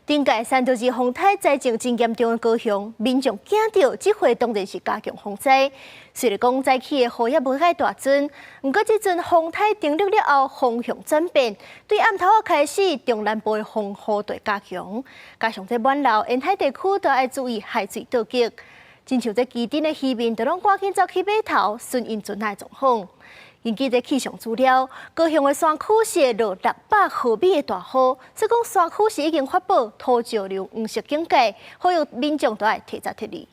顶届3到2风台灾情真严重的高雄，民众惊到这回当然是加强防灾。虽然讲早起的雨也无介大阵，不过这阵风台登陆了后，风向转变，对暗头仔开始，中南部的风雨就加强。加上这满楼沿海地区都要注意海水倒击，亲像这基镇的渔民都拢赶紧走去码头顺应船来状况。根据这气象资料，高雄的山区是落600毫米的大雨，所以讲山区是已经发布土石流黄色警戒，呼吁民众都要提早撤离。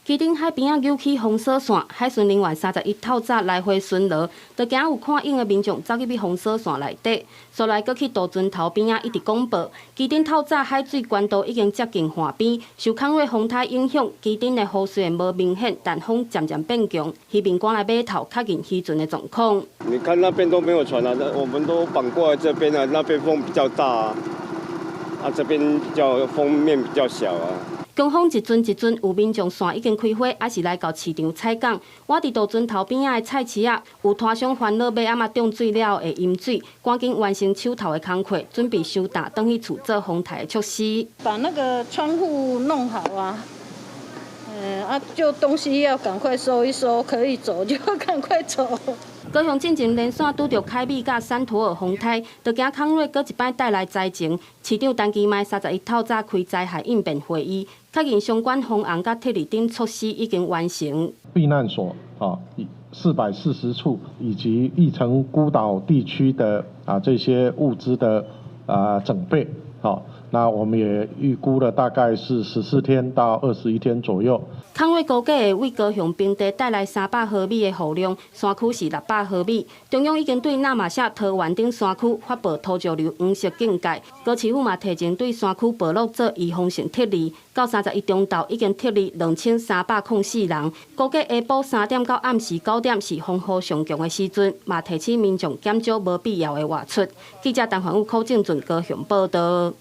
基顶海边仔扭起封锁线，海巡人员31透早来回巡逻，就惊有看影的民众走入封锁线内底。所来搁去渡船头边仔一直广播，基顶透早海水关度已经接近岸边，受抗瑞风台影响，基顶的雨虽然无明显，但风渐渐变强，渔民赶来码头确认渔船的状况。你看那边都没有船啊，我们都绑过来这边啊，那边风比较大啊，这边风面比较小啊。强风一阵一阵，有民众线已经开火，还是来到市场采港。我伫渡船头边仔的菜市仔，有摊商烦恼要暗中水了会淹水，赶紧完成手头的工课，准备收担返去厝做风台的措施。把那个窗户弄好啊，就东西要赶快收一收，可以走就要赶快走。高雄进前连续拄着凯米甲山托尔风台，就惊康瑞搁一摆带来灾情。市长陈其迈31透早开灾害应变会议，确认相关方案甲撤离等措施已经完成。避难所440处，以及义城孤岛地区的这些物资的整备，那我们也预估了大概是14天到21天左右。康瑞估计会为高雄平地带来300毫米的雨量，山区是600毫米。中央已经对那玛夏、桃园等山区发布土石流黄色警戒，高市府嘛提前对山区部落做预防性撤离。到31中昼已经撤离2304人，估计下晡3点到暗时9点是风雨上强的时阵，嘛提醒民众减少无必要的外出。记者陈焕武、柯正俊高雄报道。